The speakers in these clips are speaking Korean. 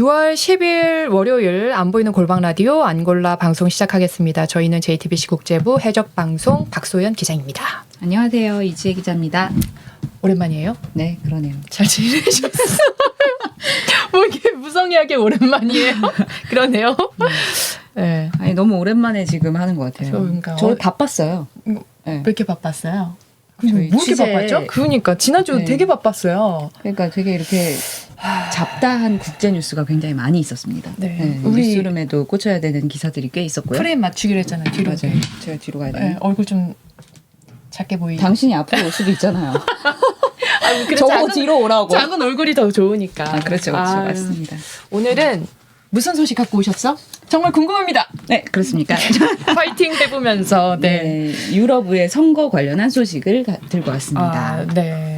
6월 10일 월요일 안 보이는 골방 라디오 안골라 방송 시작하겠습니다. 저희는 JTBC 국제부 해적방송 박소연 기자입니다. 안녕하세요. 이지혜 기자입니다. 오랜만이에요? 네, 그러네요. 잘 지내셨어요? 뭐 이게 무성의하게 오랜만이에요? 그러네요. 네. 아니 너무 오랜만에 지금 하는 것 같아요. 그러니까 저 바빴어요. 네. 왜 이렇게 바빴어요? 저희 뭐 이렇게 취재- 바빴죠? 그러니까 지난주 네. 되게 바빴어요. 그러니까 되게 이렇게 잡다한 국제 뉴스가 굉장히 많이 있었습니다. 네. 우리 뉴스룸에도 꽂혀야 되는 기사들이 꽤 있었고요. 프레임 맞추기로 했잖아요. 뒤로. 맞아요. 제가 뒤로 가야 돼요. 네, 얼굴 좀 작게 보이게. 당신이 앞으로 올 수도 있잖아요. 그래, 저거 뒤로 오라고. 작은 얼굴이 더 좋으니까. 아, 그렇죠, 그렇죠, 아유. 맞습니다. 오늘은 무슨 소식 갖고 오셨어? 정말 궁금합니다. 네, 그렇습니까? 파이팅 해보면서 네, 유럽의 선거 관련한 소식을 들고 왔습니다. 네.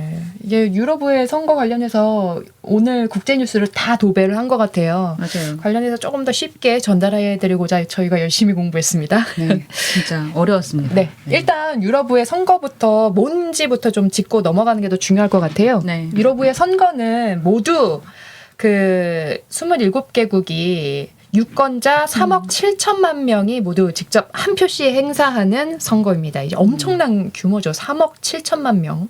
이게 유럽의 선거 관련해서 오늘 국제 뉴스를 다 도배를 한 것 같아요. 맞아요. 관련해서 조금 더 쉽게 전달해드리고자 저희가 열심히 공부했습니다. 네, 진짜 어려웠습니다. 네. 일단 유럽의 선거부터 뭔지부터 좀 짚고 넘어가는 게 더 중요할 것 같아요. 네. 유럽의 선거는 모두 그 27개국이 유권자 3억 7천만 명이 모두 직접 한 표씩 행사하는 선거입니다. 이제 엄청난 규모죠. 3억 7천만 명.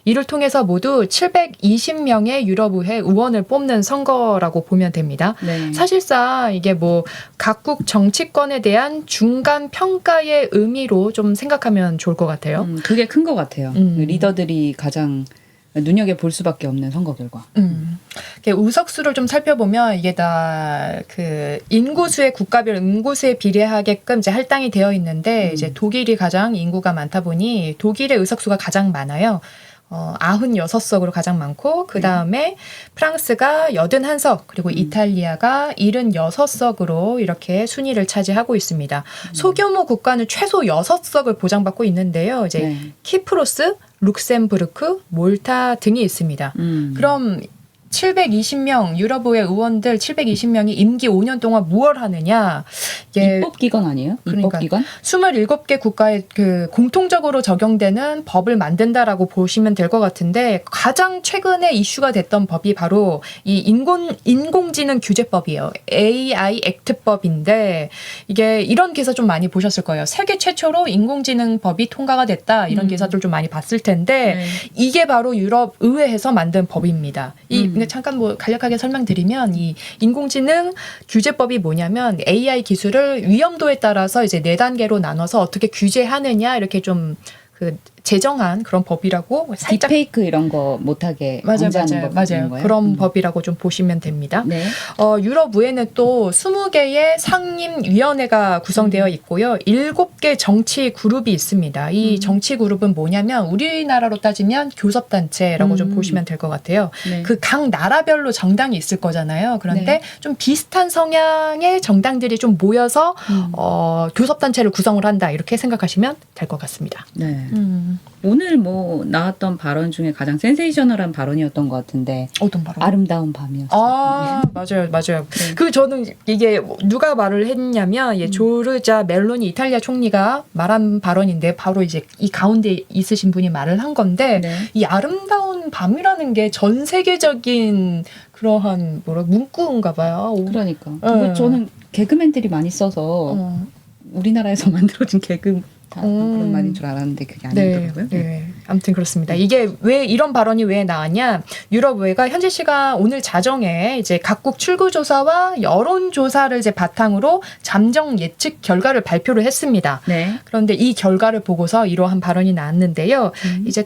이를 통해서 모두 720명의 유럽의회 의원을 뽑는 선거라고 보면 됩니다. 네. 사실상 이게 뭐 각국 정치권에 대한 중간 평가의 의미로 좀 생각하면 좋을 것 같아요. 그게 큰 것 같아요. 리더들이 가장 눈여겨볼 수밖에 없는 선거 결과. 이게 의석수를 좀 살펴보면 이게 다 그 인구수의 국가별 인구수에 비례하게끔 이제 할당이 되어 있는데 이제 독일이 가장 인구가 많다 보니 독일의 의석수가 가장 많아요. 96석으로 가장 많고 그 다음에 프랑스가 81석 그리고 이탈리아가 76석으로 이렇게 순위를 차지하고 있습니다. 소규모 국가는 최소 6석을 보장받고 있는데요. 이제 네. 키프로스, 룩셈부르크, 몰타 등이 있습니다. 그럼 720명 유럽의회 의원들 720명이 임기 5년 동안 무엇을 하느냐? 이게 입법기관 아니에요? 그러니까 입법기관? 27개 국가에 그 공통적으로 적용되는 법을 만든다라고 보시면 될 것 같은데 가장 최근에 이슈가 됐던 법이 바로 이 인공지능 규제법이에요. AI 액트법인데 이게 이런 기사 좀 많이 보셨을 거예요. 세계 최초로 인공지능 법이 통과가 됐다. 이런 기사들 좀 많이 봤을 텐데 네. 이게 바로 유럽 의회에서 만든 법입니다. 근데 잠깐 뭐 간략하게 설명드리면 이 인공지능 규제법이 뭐냐면 AI 기술을 위험도에 따라서 이제 4단계로 나눠서 어떻게 규제하느냐 이렇게 좀 그 제정한 그런 법이라고 살짝 딥페이크 이런 거 못하게 방지하는 법 맞아요. 거예요? 그런 법이라고 좀 보시면 됩니다. 네. 유럽 의회는 또 20개의 상임위원회가 구성되어 있고요. 7개 정치 그룹이 있습니다. 이 정치 그룹은 뭐냐면 우리나라로 따지면 교섭단체라고 좀 보시면 될 것 같아요. 네. 그 각 나라별로 정당이 있을 거잖아요. 그런데 네. 좀 비슷한 성향의 정당들이 좀 모여서 교섭단체를 구성을 한다. 이렇게 생각하시면 될 것 같습니다. 네. 오늘 뭐 나왔던 발언 중에 가장 센세이셔널한 발언이었던 것 같은데 어떤 발언? 아름다운 밤이었어요. 맞아요. 그 저는 이게 누가 말을 했냐면 조르자 멜로니 이탈리아 총리가 말한 발언인데 바로 이제 이 가운데 있으신 분이 말을 한 건데 네. 이 아름다운 밤이라는 게 전 세계적인 그러한 문구인가 봐요. 그러니까. 네. 저는 개그맨들이 많이 써서 우리나라에서 만들어진 개그 그런 말인 줄 알았는데 그게 아니더라고요. 네. 아무튼 그렇습니다. 이게 왜 이런 발언이 왜 나왔냐? 유럽의회가 현지 시간 오늘 자정에 이제 각국 출구조사와 여론조사를 이제 바탕으로 잠정 예측 결과를 발표를 했습니다. 네. 그런데 이 결과를 보고서 이러한 발언이 나왔는데요. 이제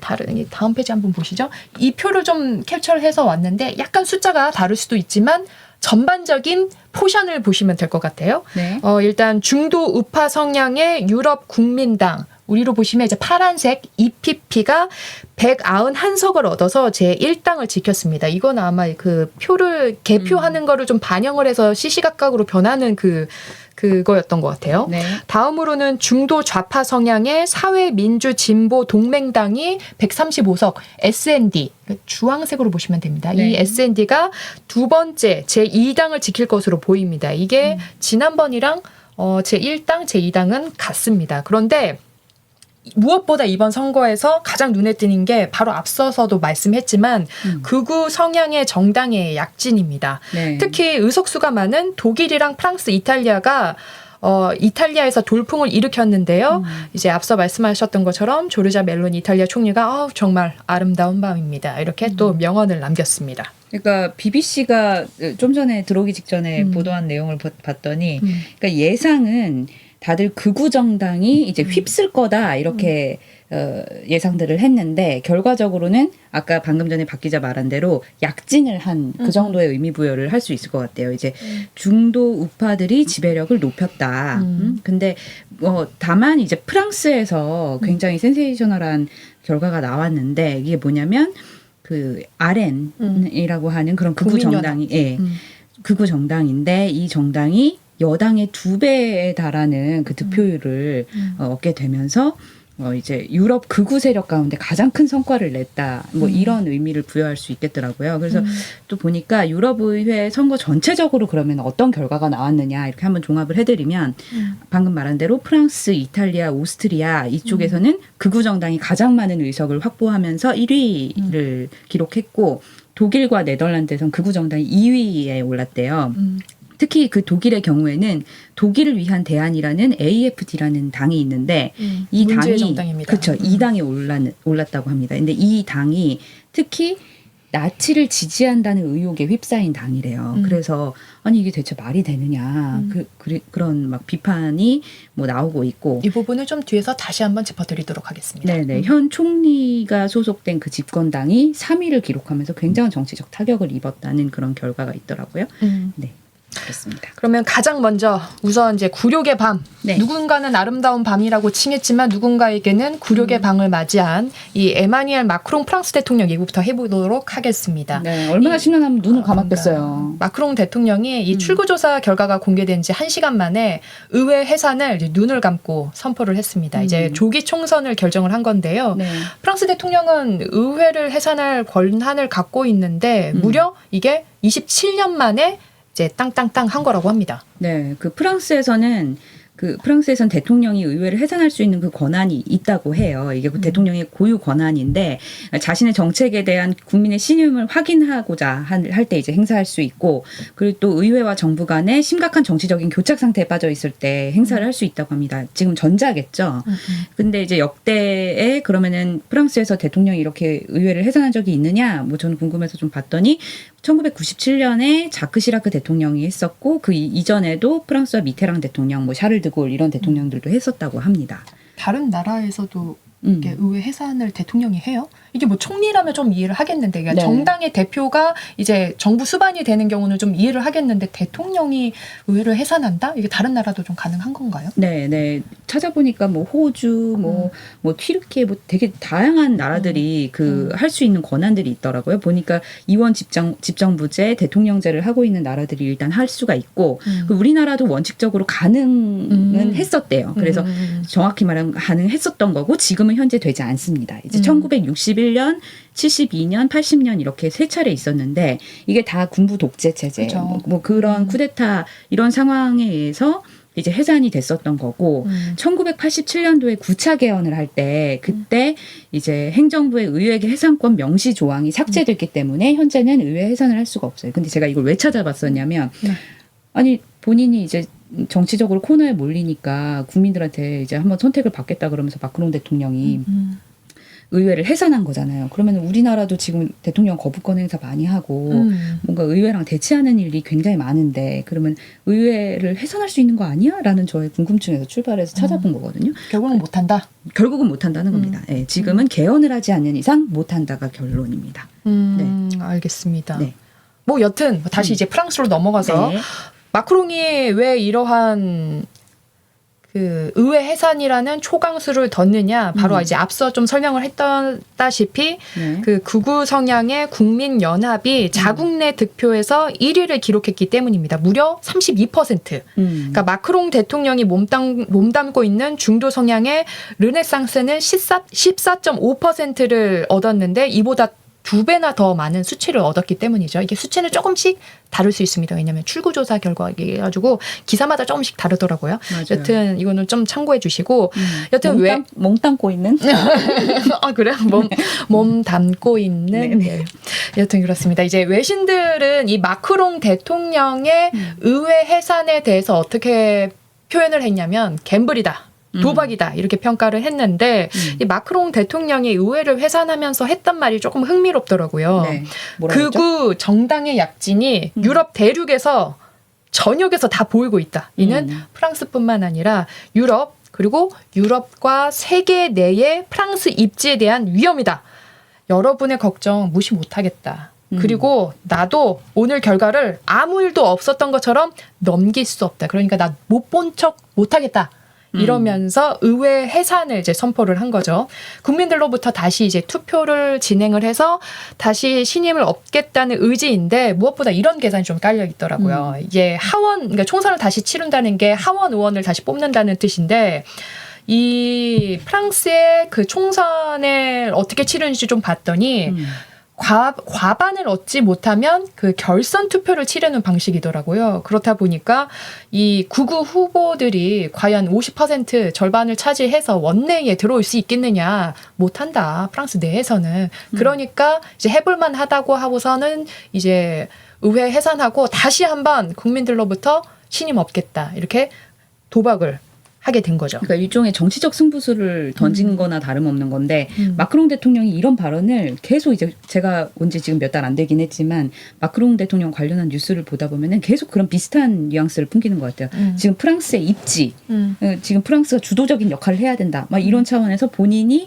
다음 페이지 한번 보시죠. 이 표를 좀 캡처를 해서 왔는데 약간 숫자가 다를 수도 있지만 전반적인 포션을 보시면 될 것 같아요. 네. 일단 중도 우파 성향의 유럽 국민당 우리로 보시면 이제 파란색 EPP가 191석을 얻어서 제1당을 지켰습니다. 이건 아마 그 표를 개표하는 거를 좀 반영을 해서 시시각각으로 변하는 그거였던 것 같아요. 네. 다음으로는 중도 좌파 성향의 사회민주진보동맹당이 135석 SND 주황색으로 보시면 됩니다. 네. 이 SND가 두 번째 제2당을 지킬 것으로 보입니다. 이게 지난번이랑 제1당, 제2당은 같습니다. 그런데 무엇보다 이번 선거에서 가장 눈에 띄는 게 바로 앞서서도 말씀했지만 극우 성향의 정당의 약진입니다. 네. 특히 의석수가 많은 독일이랑 프랑스, 이탈리아가 이탈리아에서 돌풍을 일으켰는데요. 이제 앞서 말씀하셨던 것처럼 조르자 멜로니 이탈리아 총리가 정말 아름다운 밤입니다. 이렇게 또 명언을 남겼습니다. 그러니까 BBC가 좀 전에 들어오기 직전에 보도한 내용을 봤더니 그러니까 예상은 다들 극우 정당이 이제 휩쓸 거다 이렇게 예상들을 했는데 결과적으로는 아까 방금 전에 박 기자 말한 대로 약진을 한 그 정도의 의미 부여를 할 수 있을 것 같아요. 이제 중도 우파들이 지배력을 높였다. 근데 다만 이제 프랑스에서 굉장히 센세이셔널한 결과가 나왔는데 이게 뭐냐면 그 RN이라고 하는 그런 극우 정당이 극우 정당인데 이 정당이 여당의 2배에 달하는 그 득표율을 얻게 되면서 이제 유럽 극우 세력 가운데 가장 큰 성과를 냈다. 뭐 이런 의미를 부여할 수 있겠더라고요. 그래서 또 보니까 유럽의회 선거 전체적으로 그러면 어떤 결과가 나왔느냐 이렇게 한번 종합을 해드리면 방금 말한 대로 프랑스, 이탈리아, 오스트리아 이쪽에서는 극우 정당이 가장 많은 의석을 확보하면서 1위를 기록했고 독일과 네덜란드에서는 극우 정당이 2위에 올랐대요. 특히 그 독일의 경우에는 독일을 위한 대안이라는 AFD라는 당이 있는데 이 당이 정당입니다. 그렇죠. 이 당이 올랐다고 합니다. 근데 이 당이 특히 나치를 지지한다는 의혹에 휩싸인 당이래요. 그래서 아니 이게 대체 말이 되느냐 그런 막 비판이 뭐 나오고 있고 이 부분을 좀 뒤에서 다시 한번 짚어드리도록 하겠습니다. 네네. 현 총리가 소속된 그 집권당이 3위를 기록하면서 굉장한 정치적 타격을 입었다는 그런 결과가 있더라고요. 네. 그렇습니다. 그러면 가장 먼저 우선 이제 굴욕의 밤. 네. 누군가는 아름다운 밤이라고 칭했지만 누군가에게는 굴욕의 밤을 맞이한 이 에마뉘엘 마크롱 프랑스 대통령 얘기부터 해보도록 하겠습니다. 네, 얼마나 심란하면 눈을 감았겠어요. 마크롱 대통령이 이 출구조사 결과가 공개된 지 1시간 만에 의회 해산을 이제 눈을 감고 선포를 했습니다. 이제 조기 총선을 결정을 한 건데요. 네. 프랑스 대통령은 의회를 해산할 권한을 갖고 있는데 무려 이게 27년 만에 이제 땅땅땅 한 거라고 합니다. 네, 프랑스에선 대통령이 의회를 해산할 수 있는 그 권한이 있다고 해요. 이게 대통령의 고유 권한인데 자신의 정책에 대한 국민의 신임을 확인하고자 할 때 이제 행사할 수 있고 그리고 또 의회와 정부 간에 심각한 정치적인 교착 상태에 빠져 있을 때 행사를 할 수 있다고 합니다. 지금 전자겠죠. 근데 이제 역대에 그러면은 프랑스에서 대통령이 이렇게 의회를 해산한 적이 있느냐? 뭐 저는 궁금해서 좀 봤더니 1997년에 자크 시라크 대통령이 했었고 그 이전에도 프랑스와 미테랑 대통령, 뭐 샤를 드골 이런 대통령들도 했었다고 합니다. 다른 나라에서도 이게 의회 해산을 대통령이 해요? 이게 뭐 총리라면 좀 이해를 하겠는데 그러니까 네. 정당의 대표가 이제 정부 수반이 되는 경우는 좀 이해를 하겠는데 대통령이 의회를 해산한다? 이게 다른 나라도 좀 가능한 건가요? 네, 네. 찾아보니까 뭐 호주, 뭐 튀르키예, 뭐 되게 다양한 나라들이 할 수 있는 권한들이 있더라고요. 보니까 이원 집정부제, 대통령제를 하고 있는 나라들이 일단 할 수가 있고 우리나라도 원칙적으로 가능은 했었대요. 그래서 정확히 말하면 가능했었던 거고 지금은 현재 되지 않습니다. 이제 1961년, 72년, 80년 이렇게 세 차례 있었는데 이게 다 군부 독재 체제, 그렇죠. 뭐 그런 쿠데타 이런 상황에 의해서 이제 해산이 됐었던 거고 1987년도에 9차 개헌을 할 때 그때 이제 행정부의 의회 해산권 명시 조항이 삭제됐기 때문에 현재는 의회 해산을 할 수가 없어요. 근데 제가 이걸 왜 찾아봤었냐면 아니 본인이 이제 정치적으로 코너에 몰리니까 국민들한테 이제 한번 선택을 받겠다 그러면서 마크롱 대통령이 의회를 해산한 거잖아요. 그러면 우리나라도 지금 대통령 거부권 행사 많이 하고 뭔가 의회랑 대치하는 일이 굉장히 많은데 그러면 의회를 해산할 수 있는 거 아니야? 라는 저의 궁금증에서 출발해서 찾아본 거거든요. 결국은 못한다. 결국은 못한다는 겁니다. 네, 지금은 개헌을 하지 않는 이상 못한다가 결론입니다. 알겠습니다. 네. 뭐 여튼 다시 이제 프랑스로 넘어가서 네. 마크롱이 왜 이러한 그 의회 해산이라는 초강수를 뒀느냐 바로 이제 앞서 좀 설명을 했다시피 그 극우 성향의 국민연합이 자국 내 득표에서 1위를 기록했기 때문입니다. 무려 32%. 그러니까 마크롱 대통령이 몸담고 있는 중도 성향의 르네상스는 14.5%를 얻었는데 이보다 2배나 더 많은 수치를 얻었기 때문이죠. 이게 수치는 조금씩 다를 수 있습니다. 왜냐하면 출구조사 결과가지고 기사마다 조금씩 다르더라고요. 맞아요. 여튼 이거는 좀 참고해 주시고 여튼 몽 담고 있는? 아 그래요? 몸 담고 있는 네. 여튼 그렇습니다. 이제 외신들은 이 마크롱 대통령의 의회 해산에 대해서 어떻게 표현을 했냐면 갬블이다. 도박이다 이렇게 평가를 했는데 이 마크롱 대통령이 의회를 해산하면서 했던 말이 조금 흥미롭더라고요. 네. 뭐라고 했죠? 극우 정당의 약진이 유럽 대륙에서 전역에서 다 보이고 있다. 이는 프랑스뿐만 아니라 유럽 그리고 유럽과 세계 내의 프랑스 입지에 대한 위험이다. 여러분의 걱정 무시 못하겠다. 그리고 나도 오늘 결과를 아무 일도 없었던 것처럼 넘길 수 없다. 그러니까 나 못 본 척 못하겠다. 이러면서 의회 해산을 이제 선포를 한 거죠. 국민들로부터 다시 이제 투표를 진행을 해서 다시 신임을 얻겠다는 의지인데 무엇보다 이런 계산이 좀 깔려 있더라고요. 이게 그러니까 총선을 다시 치른다는 게 하원 의원을 다시 뽑는다는 뜻인데 이 프랑스의 그 총선을 어떻게 치르는지 좀 봤더니 과반을 얻지 못하면 그 결선 투표를 치르는 방식이더라고요. 그렇다 보니까 이 극우 후보들이 과연 50% 절반을 차지해서 원내에 들어올 수 있겠느냐 못한다. 프랑스 내에서는. 그러니까 이제 해볼만 하다고 하고서는 이제 의회 해산하고 다시 한번 국민들로부터 신임 없겠다. 이렇게 도박을 하게 된 거죠. 그러니까 일종의 정치적 승부수를 던진 거나 다름없는 건데 마크롱 대통령이 이런 발언을 계속 이제 제가 온 지 지금 몇 달 안 되긴 했지만 마크롱 대통령 관련한 뉴스를 보다 보면은 계속 그런 비슷한 뉘앙스를 풍기는 것 같아요. 지금 프랑스의 입지, 지금 프랑스가 주도적인 역할을 해야 된다. 막 이런 차원에서 본인이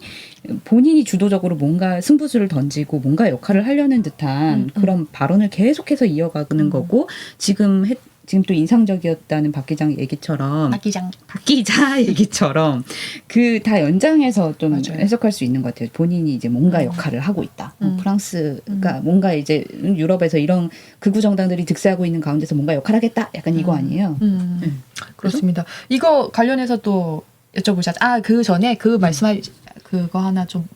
주도적으로 뭔가 승부수를 던지고 뭔가 역할을 하려는 듯한 그런 발언을 계속해서 이어가는 거고 지금 또 인상적이었다는 박 기자 얘기처럼 그 다 연장해서 좀 맞아요. 해석할 수 있는 것 같아요. 본인이 이제 뭔가 역할을 하고 있다. 프랑스가 뭔가 이제 유럽에서 이런 극우 정당들이 득세하고 있는 가운데서 뭔가 역할을 하겠다. 약간 이거 아니에요? 그렇습니다. 이거 관련해서 또 여쭤보셨죠. 그 전에 그 말씀할 그거 하나 좀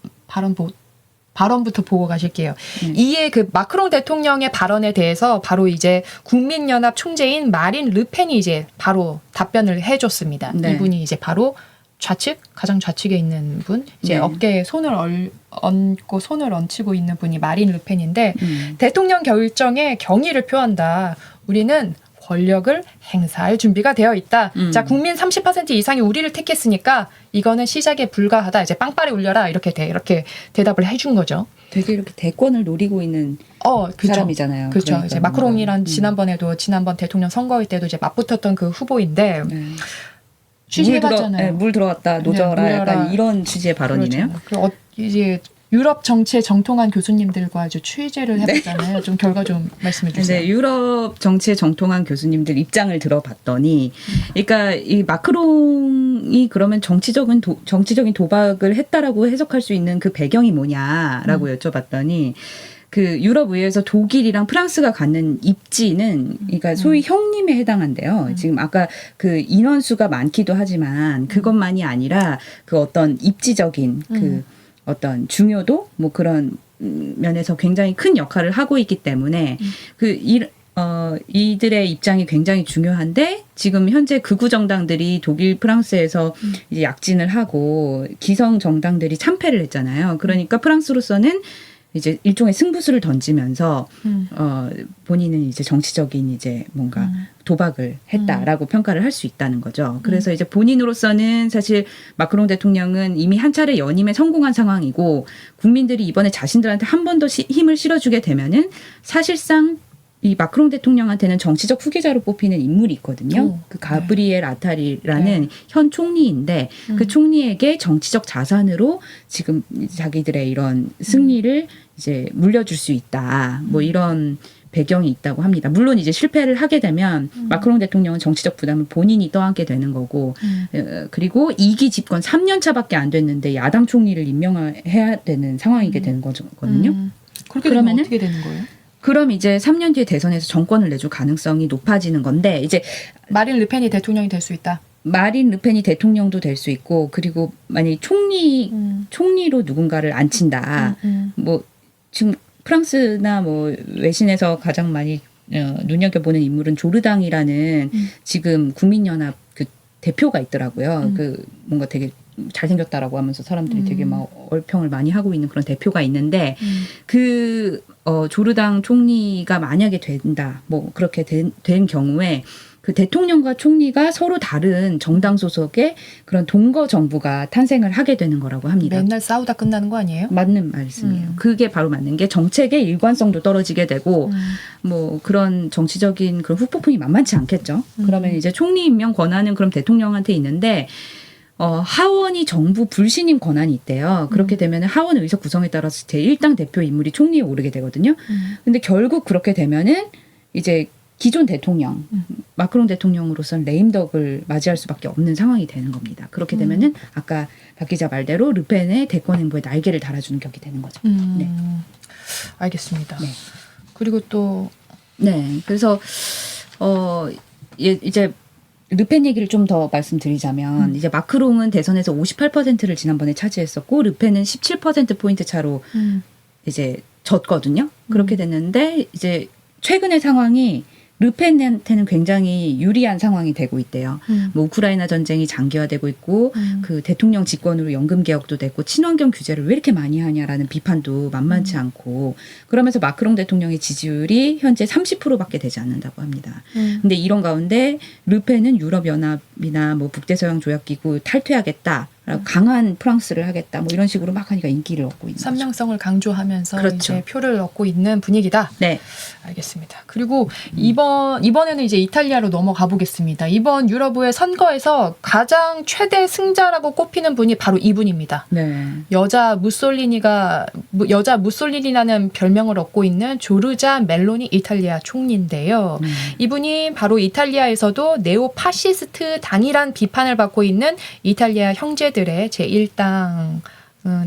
발언부터 보고 가실게요. 이에 그 마크롱 대통령의 발언에 대해서 바로 이제 국민연합 총재인 마린 르펜이 이제 바로 답변을 해줬습니다. 네. 이분이 이제 바로 가장 좌측에 있는 분, 이제 어깨에 손을 얹고 손을 얹히고 있는 분이 마린 르펜인데 대통령 결정에 경의를 표한다. 우리는 권력을 행사할 준비가 되어 있다. 자, 국민 30% 이상이 우리를 택했으니까 이거는 시작에 불과하다. 이제 빵빠레 울려라. 이렇게 대답을 해준 거죠. 되게 이렇게 대권을 노리고 있는 그쵸. 사람이잖아요. 그렇죠. 그러니까 이제 마크롱이란 지난번 대통령 선거일 때도 이제 맞붙었던 그 후보인데 취재해봤잖아요. 물 들어갔다 노져라. 네, 약간 이런 취지의 발언이네요. 그렇죠. 이제 유럽 정치에 정통한 교수님들과 아주 취재를 해봤잖아요. 좀 결과 좀 말씀해 주세요. 네, 유럽 정치에 정통한 교수님들 입장을 들어봤더니, 그러니까 이 마크롱이 그러면 정치적인 도박을 했다라고 해석할 수 있는 그 배경이 뭐냐라고 여쭤봤더니, 그 유럽 의회에서 독일이랑 프랑스가 갖는 입지는 그러니까 소위 형님에 해당한대요. 지금 아까 그 인원수가 많기도 하지만 그것만이 아니라 그 어떤 입지적인 그 어떤 중요도 뭐 그런 면에서 굉장히 큰 역할을 하고 있기 때문에 이들의 입장이 굉장히 중요한데 지금 현재 극우 정당들이 독일, 프랑스에서 이제 약진을 하고 기성 정당들이 참패를 했잖아요. 그러니까 프랑스로서는 이제 일종의 승부수를 던지면서 본인은 이제 정치적인 이제 뭔가 도박을 했다라고 평가를 할 수 있다는 거죠. 그래서 이제 본인으로서는 사실 마크롱 대통령은 이미 한 차례 연임에 성공한 상황이고 국민들이 이번에 자신들한테 한 번 더 힘을 실어주게 되면은 사실상 이 마크롱 대통령한테는 정치적 후계자로 뽑히는 인물이 있거든요. 그 가브리엘 아탈이라는 현 총리인데 그 총리에게 정치적 자산으로 지금 자기들의 이런 승리를 이제 물려줄 수 있다. 뭐 이런 배경이 있다고 합니다. 물론 이제 실패를 하게 되면 마크롱 대통령은 정치적 부담을 본인이 떠안게 되는 거고 그리고 2기 집권 3년 차밖에 안 됐는데 야당 총리를 임명해야 되는 상황이게 되는 거거든요. 그렇게 되면 어떻게 되는 거예요? 그럼 이제 3년 뒤에 대선에서 정권을 내줄 가능성이 높아지는 건데 이제 마린 르펜이 대통령이 될 수 있다. 마린 르펜이 대통령도 될 수 있고 그리고 만약에 총리로 누군가를 앉힌다. 뭐 지금 프랑스나 뭐 외신에서 가장 많이 눈여겨보는 인물은 조르당이라는 지금 국민연합 그 대표가 있더라고요. 그 뭔가 되게 잘생겼다라고 하면서 사람들이 되게 막 얼평을 많이 하고 있는 그런 대표가 있는데 그 조르당 총리가 만약에 된다, 뭐 그렇게 된 경우에 그 대통령과 총리가 서로 다른 정당 소속의 그런 동거 정부가 탄생을 하게 되는 거라고 합니다. 맨날 싸우다 끝나는 거 아니에요? 맞는 말씀이에요. 그게 바로 맞는 게 정책의 일관성도 떨어지게 되고 뭐 그런 정치적인 그런 후폭풍이 만만치 않겠죠. 그러면 이제 총리 임명 권한은 그럼 대통령한테 있는데 하원이 정부 불신임 권한이 있대요. 그렇게 되면 하원 의석 구성에 따라서 제1당 대표 인물이 총리에 오르게 되거든요. 근데 결국 그렇게 되면은 이제 기존 대통령, 마크롱 대통령으로서는 레임덕을 맞이할 수밖에 없는 상황이 되는 겁니다. 그렇게 되면은 아까 박 기자 말대로 르펜의 대권 행보에 날개를 달아주는 격이 되는 거죠. 네. 알겠습니다. 네. 그리고 또 네, 그래서 이제 르펜 얘기를 좀 더 말씀드리자면 이제 마크롱은 대선에서 58%를 지난번에 차지했었고 르펜은 17%포인트 차로 이제 졌거든요. 그렇게 됐는데 이제 최근의 상황이 르펜한테는 굉장히 유리한 상황이 되고 있대요. 뭐 우크라이나 전쟁이 장기화되고 있고 그 대통령 집권으로 연금 개혁도 됐고 친환경 규제를 왜 이렇게 많이 하냐라는 비판도 만만치 않고 그러면서 마크롱 대통령의 지지율이 현재 30%밖에 되지 않는다고 합니다. 근데 이런 가운데 르펜은 유럽연합이나 뭐 북대서양조약기구 탈퇴하겠다. 강한 프랑스를 하겠다. 뭐 이런 식으로 막 하니까 인기를 얻고 있는 삼명성을 강조하면서 그렇죠. 이제 표를 얻고 있는 분위기다. 네. 알겠습니다. 그리고 이번에는 이제 이탈리아로 넘어가 보겠습니다. 이번 유럽의 선거에서 가장 최대 승자라고 꼽히는 분이 바로 이분입니다. 네. 여자 무솔리니라는 별명을 얻고 있는 조르자 멜로니 이탈리아 총리인데요. 이분이 바로 이탈리아에서도 네오 파시스트 당이란 비판을 받고 있는 이탈리아 형제들의 제1당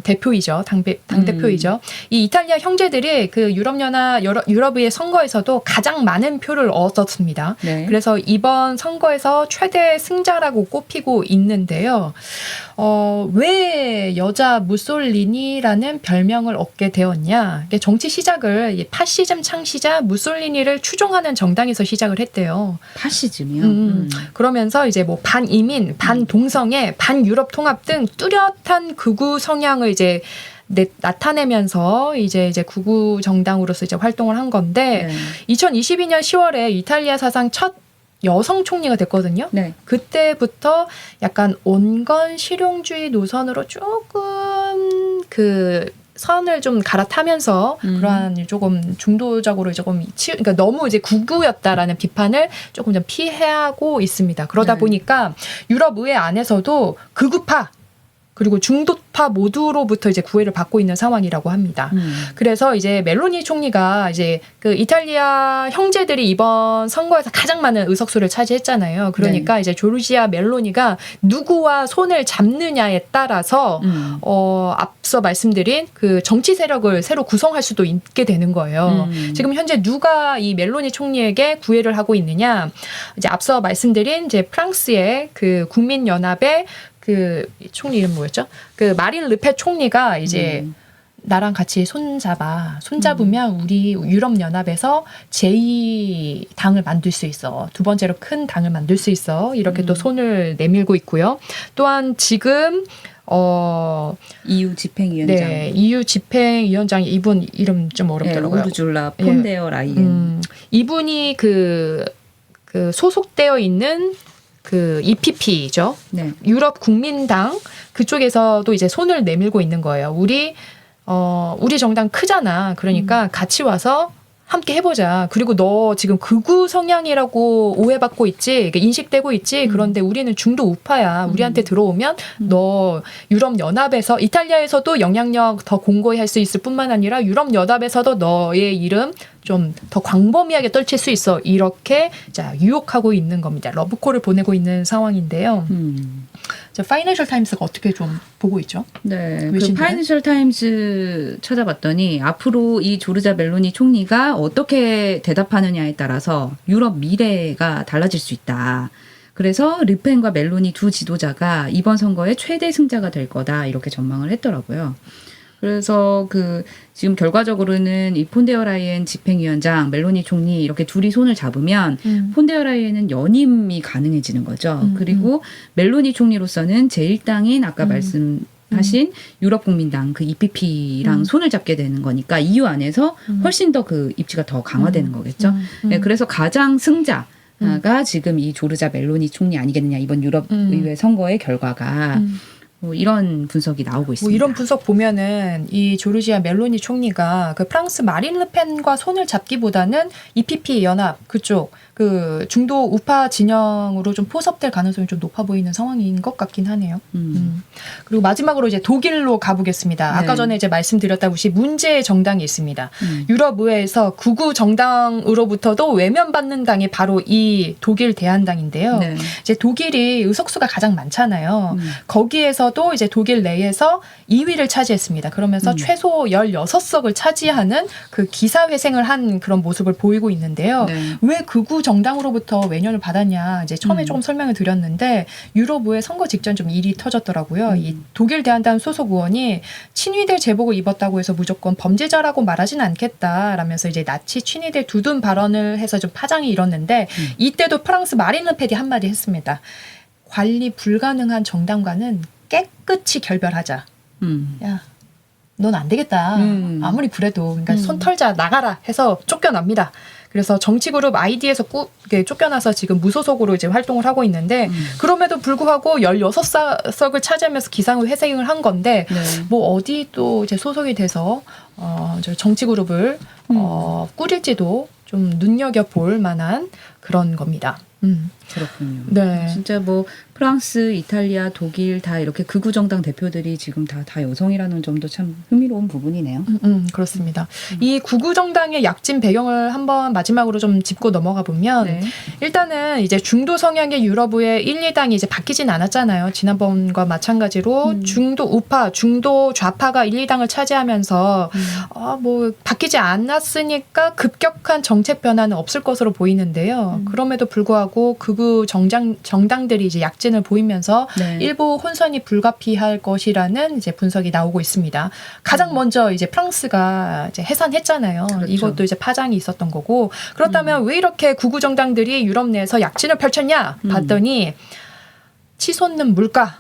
대표이죠. 당대표이죠. 이 이탈리아 형제들이 그 유럽의 선거에서도 가장 많은 표를 얻었습니다. 네. 그래서 이번 선거에서 최대 승자라고 꼽히고 있는데요. 왜 여자 무솔리니라는 별명을 얻게 되었냐? 정치 시작을 파시즘 창시자 무솔리니를 추종하는 정당에서 시작을 했대요. 파시즘이요? 그러면서 이제 뭐 반이민, 반동성애, 반유럽 통합 등 뚜렷한 극우 성향을 이제 나타내면서 이제 극우 정당으로서 이제 활동을 한 건데 네. 2022년 10월에 이탈리아 사상 첫 여성 총리가 됐거든요. 네. 그때부터 약간 온건 실용주의 노선으로 조금 그 선을 좀 갈아타면서 그러한 조금 중도적으로 그러니까 너무 이제 극우였다라는 비판을 조금 좀 피하고 있습니다. 그러다 네. 보니까 유럽 의회 안에서도 극우파 그리고 중도파 모두로부터 이제 구애를 받고 있는 상황이라고 합니다. 그래서 이제 멜로니 총리가 이제 그 이탈리아 형제들이 이번 선거에서 가장 많은 의석수를 차지했잖아요. 그러니까 이제 조르지아 멜로니가 누구와 손을 잡느냐에 따라서 앞서 말씀드린 그 정치 세력을 새로 구성할 수도 있게 되는 거예요. 지금 현재 누가 이 멜로니 총리에게 구애를 하고 있느냐? 이제 앞서 말씀드린 이제 프랑스의 그 국민연합의 그 총리 이름 뭐였죠? 그 마린 르페 총리가 이제 나랑 같이 손잡으면 우리 유럽 연합에서 제2당을 만들 수 있어. 두 번째로 큰 당을 만들 수 있어. 이렇게 또 손을 내밀고 있고요. 또한 지금 EU 집행위원장. 네, EU 집행위원장 이분 이름 좀 어렵더라고요. 우르줄라 폰데어 라이엔. 이분이 그 소속되어 있는 그 EPP죠. 네. 유럽 국민당 그쪽에서도 이제 손을 내밀고 있는 거예요. 우리 정당 크잖아. 그러니까 같이 와서 함께 해보자. 그리고 너 지금 극우 성향이라고 오해받고 있지, 인식되고 있지. 그런데 우리는 중도 우파야. 우리한테 들어오면 너 유럽 연합에서 이탈리아에서도 영향력 더 공고히 할 수 있을 뿐만 아니라 유럽 연합에서도 너의 이름 좀 더 광범위하게 떨칠 수 있어. 이렇게 자 유혹하고 있는 겁니다. 러브콜을 보내고 있는 상황인데요. 자, 파이낸셜 타임스가 어떻게 좀 보고 있죠? 네, 그 외신들은? 파이낸셜 타임즈 찾아봤더니 앞으로 이 조르자 멜로니 총리가 어떻게 대답하느냐에 따라서 유럽 미래가 달라질 수 있다. 그래서 르펜과 멜로니 두 지도자가 이번 선거의 최대 승자가 될 거다 이렇게 전망을 했더라고요. 그래서 지금 결과적으로는 이 폰데어라이엔 집행위원장, 멜로니 총리 이렇게 둘이 손을 잡으면 폰데어라이엔은 연임이 가능해지는 거죠. 그리고 멜로니 총리로서는 제1당인 아까 말씀하신 유럽 국민당 그 EPP랑 손을 잡게 되는 거니까 EU 안에서 훨씬 더 그 입지가 더 강화되는 거겠죠. 네, 그래서 가장 승자가 지금 이 조르자 멜로니 총리 아니겠느냐, 이번 유럽 의회 선거의 결과가. 뭐 이런 분석이 나오고 있습니다. 뭐 이런 분석 보면은 이 조르지아 멜로니 총리가 그 프랑스 마린 르펜과 손을 잡기보다는 EPP 연합 그쪽 그 중도 우파 진영으로 좀 포섭될 가능성이 좀 높아 보이는 상황인 것 같긴 하네요. 그리고 마지막으로 이제 독일로 가보겠습니다. 네. 아까 전에 이제 말씀드렸다시피 문제의 정당이 있습니다. 유럽 의회에서 극우 정당으로부터도 외면받는 당이 바로 이 독일 대한당인데요. 네. 이제 독일이 의석수가 가장 많잖아요. 거기에서도 이제 독일 내에서 2위를 차지했습니다. 그러면서 최소 16석을 차지하는 그 기사회생을 한 그런 모습을 보이고 있는데요. 네. 왜 극우 정당으로부터 외면을 받았냐, 이제 처음에 조금 설명을 드렸는데 유럽의회 선거 직전 좀 일이 터졌더라고요. 이 독일 대한당 소속 의원이 친위대 제복을 입었다고 해서 무조건 범죄자라고 말하진 않겠다라면서 이제 나치 친위대 두둔 발언을 해서 좀 파장이 일었는데 이때도 프랑스 마린 르펜이 한마디 했습니다. 관리 불가능한 정당과는 깨끗이 결별하자. 야, 넌 안 되겠다. 아무리 그래도 그러니까 손 털자, 나가라 해서 쫓겨납니다. 그래서 정치그룹 아이디에서 쫓겨나서 지금 무소속으로 이제 활동을 하고 있는데 그럼에도 불구하고 16석을 차지하면서 기상을 회생을 한 건데 네. 뭐 어디 또 이제 소속이 돼서 저 정치그룹을 꾸릴지도 좀 눈여겨볼 만한 그런 겁니다. 그렇군요. 네. 진짜 뭐 프랑스, 이탈리아, 독일 다 이렇게 극우 정당 대표들이 지금 다 여성이라는 점도 참 흥미로운 부분이네요. 그렇습니다. 이 극우 정당의 약진 배경을 한번 마지막으로 좀 짚고 넘어가 보면 네. 일단은 이제 중도 성향의 유럽의 1, 2당이 이제 바뀌진 않았잖아요. 지난번과 마찬가지로 중도 우파, 중도 좌파가 1, 2당을 차지하면서 뭐 바뀌지 않았으니까 급격한 정책 변화는 없을 것으로 보이는데요. 그럼에도 불구하고 극우 정당들이 이제 약진을 보이면서 네. 일부 혼선이 불가피할 것이라는 이제 분석이 나오고 있습니다. 가장 먼저 이제 프랑스가 이제 해산했잖아요. 그렇죠. 이것도 이제 파장이 있었던 거고. 그렇다면 왜 이렇게 극우 정당들이 유럽 내에서 약진을 펼쳤냐 봤더니 치솟는 물가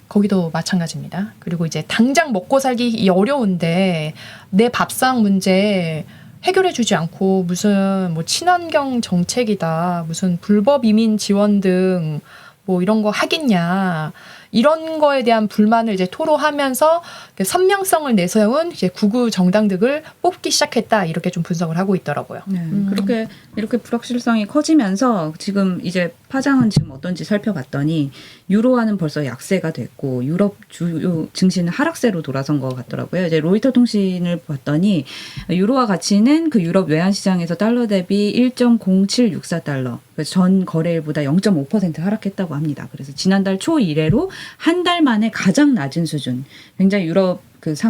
거기도 마찬가지입니다. 그리고 이제 당장 먹고 살기 어려운데 내 밥상 문제 해결해주지 않고 무슨 뭐 친환경 정책이다, 무슨 불법 이민 지원 등 뭐 이런 거 하겠냐, 이런 거에 대한 불만을 이제 토로하면서 선명성을 내세운 이제 극우 정당들을 뽑기 시작했다, 이렇게 좀 분석을 하고 있더라고요. 네. 그렇게 이렇게 불확실성이 커지면서 지금 이제 파장은 지금 어떤지 살펴봤더니 유로화는 벌써 약세가 됐고 유럽 주요 증시는 하락세로 돌아선 것 같더라고요. 이제 로이터 통신을 봤더니 유로화 가치는 그 유럽 외환 시장에서 달러 대비 1.0764달러, 그래서 전 거래일보다 0.5% 하락했다고 합니다. 그래서 지난달 초 이래로 한 달 만에 가장 낮은 수준. 굉장히 유럽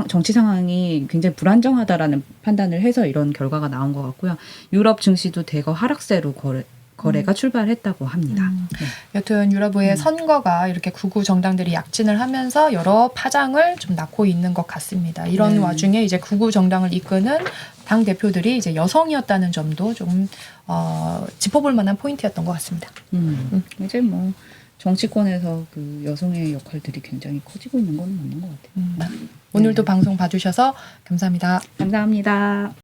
정치 상황이 굉장히 불안정하다라는 판단을 해서 이런 결과가 나온 것 같고요. 유럽 증시도 대거 하락세로 거래가 출발했다고 합니다. 네. 여튼 유럽의 선거가 이렇게 극우 정당들이 약진을 하면서 여러 파장을 좀 낳고 있는 것 같습니다. 이런 와중에 이제 극우 정당을 이끄는 당 대표들이 이제 여성이었다는 점도 좀 짚어볼 만한 포인트였던 것 같습니다. 이제 뭐 정치권에서 그 여성의 역할들이 굉장히 커지고 있는 건 맞는 것 같아요. 오늘도 방송 봐주셔서 감사합니다. 감사합니다.